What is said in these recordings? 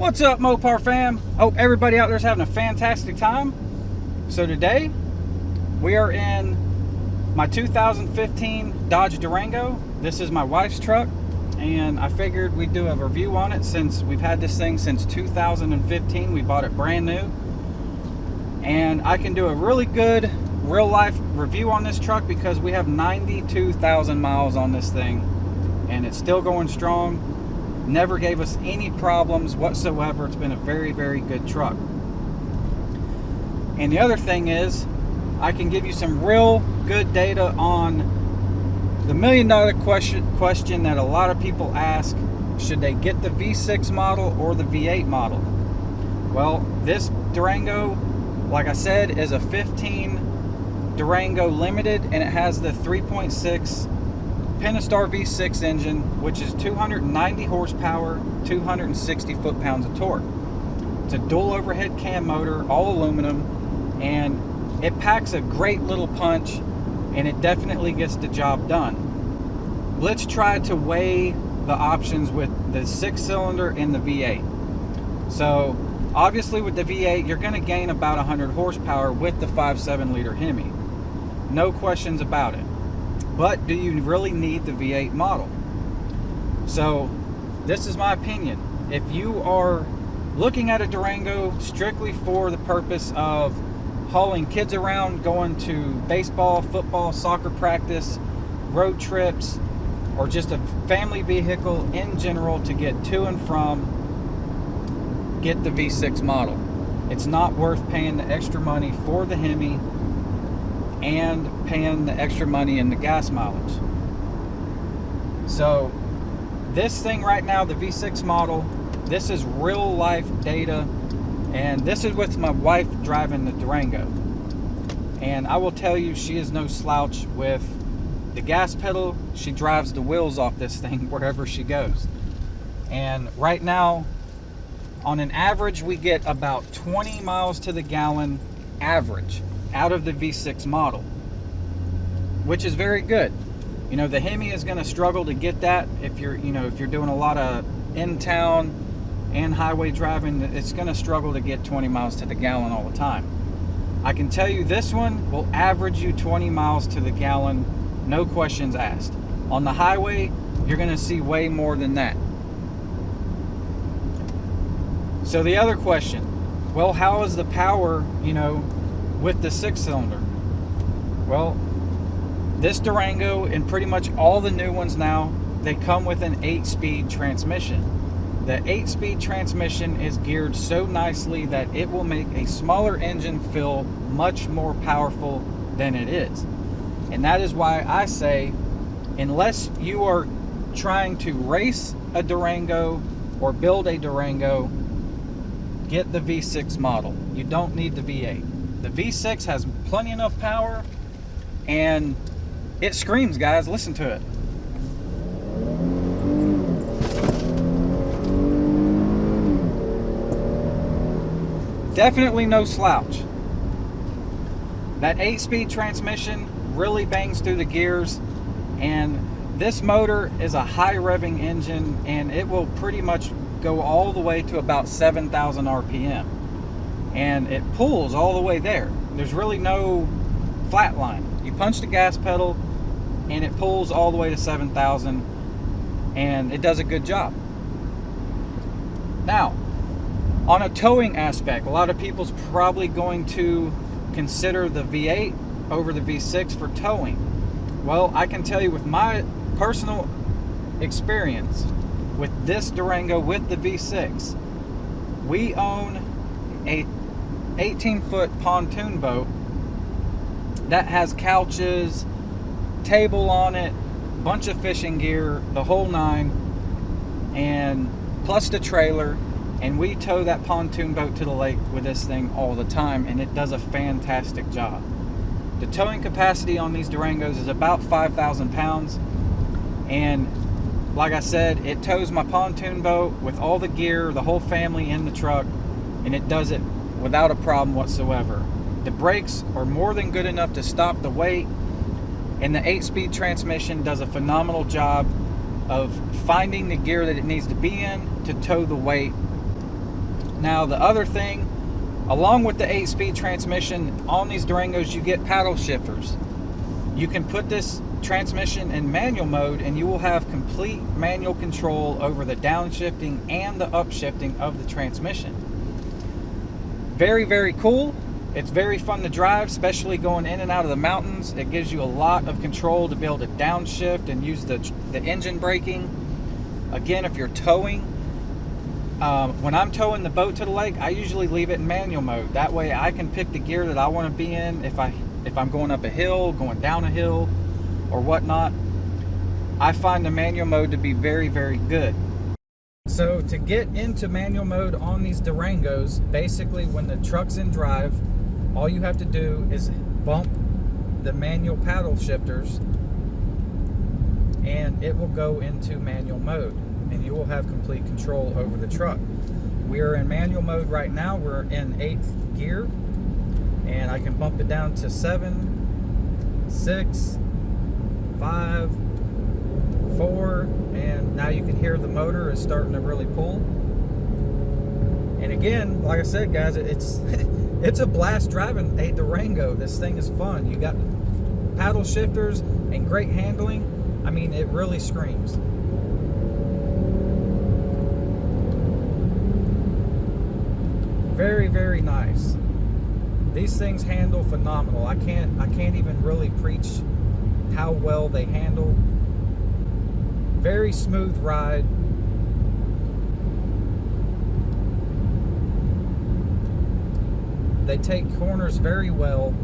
What's up, Mopar fam? Hope everybody out there is having a fantastic time. So today we are in my 2015 Dodge Durango. This is my wife's truck, and I figured we'd do a review on it since we've had this thing since 2015. We bought it brand new, and I can do a really good real life review on this truck because we have 92,000 miles on this thing and it's still going strong. Never gave us any problems whatsoever. It's been a very, very good truck. And the other thing is, I can give you some real good data on the $1 million question that a lot of people ask: should they get the V6 model or the V8 model? Well, this Durango, like I said, is a 15 Durango Limited, and it has the 3.6 Pentastar V6 engine, which is 290 horsepower, 260 foot-pounds of torque. It's a dual overhead cam motor, all aluminum, and it packs a great little punch, and it definitely gets the job done. Let's try to weigh the options with the 6-cylinder and the V8. So obviously with the V8, you're going to gain about 100 horsepower with the 5.7 liter Hemi. No questions about it. But do you really need the V8 model? So this is my opinion. If you are looking at a Durango strictly for the purpose of hauling kids around, going to baseball, football, soccer practice, road trips, or just a family vehicle in general to get to and from, get the V6 model. It's not worth paying the extra money for the Hemi and paying the extra money in the gas mileage. So this thing right now, the V6 model, this is real life data, and this is with my wife driving the Durango. And I will tell you, she is no slouch with the gas pedal. She drives the wheels off this thing wherever she goes. And right now, on an average, we get about 20 miles to the gallon average out of the V6 model, which is very good. You know, the Hemi is going to struggle to get that if you're doing a lot of in-town and highway driving. It's going to struggle to get 20 miles to the gallon all the time. I can tell you this one will average you 20 miles to the gallon, no questions asked. On the highway, you're going to see way more than that. So the other question, well, how is the power, with the 6-cylinder? Well, this Durango and pretty much all the new ones now, they come with an 8-speed transmission. The 8-speed transmission is geared so nicely that it will make a smaller engine feel much more powerful than it is. And that is why I say, unless you are trying to race a Durango or build a Durango, get the V6 model. You don't need the V8. The V6 has plenty enough power, and it screams, guys. Listen to it. Definitely no slouch. That 8-speed transmission really bangs through the gears, and this motor is a high revving engine, and it will pretty much go all the way to about 7,000 RPM. And it pulls all the way there. There's really no flat line. You punch the gas pedal and it pulls all the way to 7,000, and it does a good job. Now, on a towing aspect, a lot of people's probably going to consider the V8 over the V6 for towing. Well, I can tell you with my personal experience with this Durango with the V6, we own a 18-foot pontoon boat that has couches, table on it, bunch of fishing gear, the whole nine, and plus the trailer. And we tow that pontoon boat to the lake with this thing all the time, and it does a fantastic job. The towing capacity on these Durangos is about 5,000 pounds, and like I said, it tows my pontoon boat with all the gear, the whole family in the truck, and it does it without a problem whatsoever. The brakes are more than good enough to stop the weight, and the 8-speed transmission does a phenomenal job of finding the gear that it needs to be in to tow the weight Now the other thing, along with the 8-speed transmission, on these Durangos you get paddle shifters. You can put this transmission in manual mode and you will have complete manual control over the downshifting and the upshifting of the transmission. Very, very cool. It's very fun to drive, especially going in and out of the mountains. It gives you a lot of control to be able to downshift and use the engine braking. Again, if you're towing, when I'm towing the boat to the lake, I usually leave it in manual mode. That way I can pick the gear that I want to be in if I'm going up a hill, going down a hill, or whatnot. I find the manual mode to be very, very good. So to get into manual mode on these Durangos, basically when the truck's in drive, all you have to do is bump the manual paddle shifters and it will go into manual mode and you will have complete control over the truck. We are in manual mode right now. We're in 8th gear and I can bump it down to 7, 6, 5, 4, and now you can hear the motor is starting to really pull. And again, like I said, guys, it's it's a blast driving a Durango. This thing is fun. You got paddle shifters and great handling. I mean, it really screams. Very, very nice. These things handle phenomenal. I can't even really preach how well they handle. Very smooth ride. They take corners very well.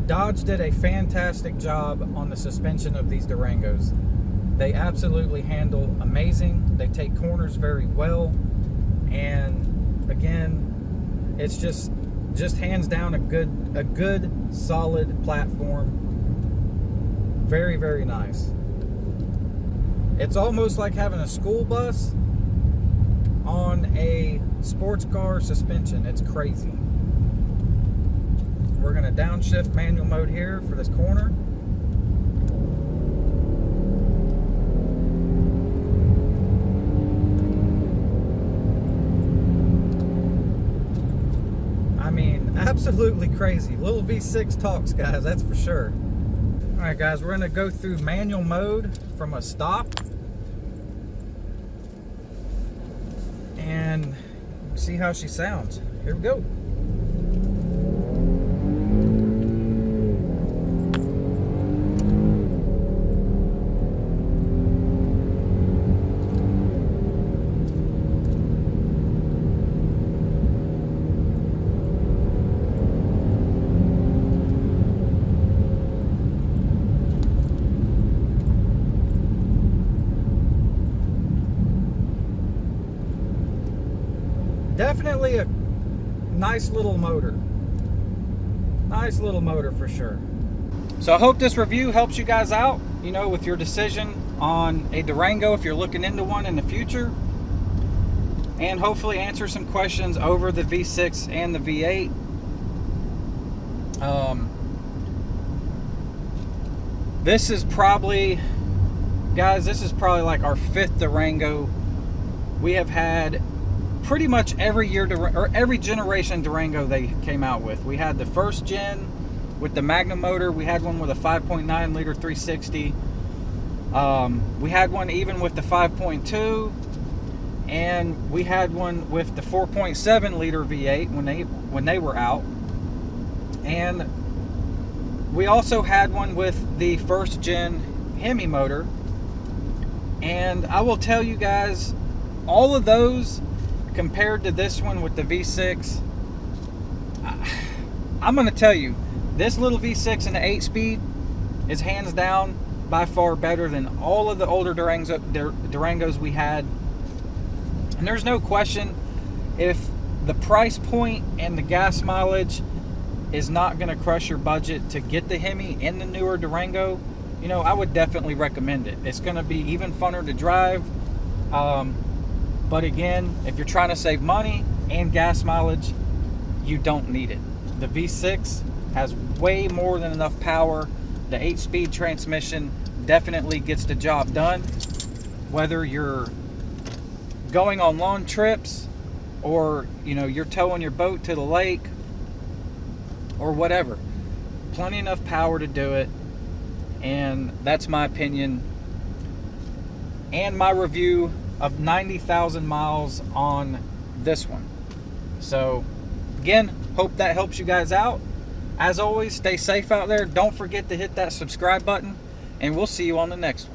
Dodge did a fantastic job on the suspension of these Durangos. They absolutely handle amazing. They take corners very well. And again, it's just hands down a good solid platform. Very, very nice. It's almost like having a school bus on a sports car suspension. It's crazy. We're going to downshift manual mode here for this corner. I mean, absolutely crazy. Little V6 talks, guys, that's for sure. All right, guys, we're going to go through manual mode from a stop. And see how she sounds. Here we go. Definitely a nice little motor. Nice little motor for sure. So I hope this review helps you guys out, you know, with your decision on a Durango if you're looking into one in the future. And hopefully answer some questions over the V6 and the V8. This is probably, guys, this is probably like our 5th Durango. We have had pretty much every year, or every generation Durango they came out with. We had the first gen with the Magnum motor. We had one with a 5.9 liter 360. We had one even with the 5.2, and we had one with the 4.7 liter V8 when they were out. And we also had one with the first gen Hemi motor. And I will tell you guys, all of those compared to this one with the V6, I'm going to tell you, this little V6 and the 8-speed, is hands down by far better than all of the older Durangos we had. And there's no question, if the price point and the gas mileage is not going to crush your budget to get the Hemi in the newer Durango, you know, I would definitely recommend it. It's going to be even funner to drive. But again, if you're trying to save money and gas mileage, you don't need it. The V6 has way more than enough power. The 8-speed transmission definitely gets the job done. Whether you're going on long trips, or you know, you're towing your boat to the lake, or whatever, plenty enough power to do it. And that's my opinion and my review of 90,000 miles on this one. So again, hope that helps you guys out. As always, stay safe out there. Don't forget to hit that subscribe button, and we'll see you on the next one.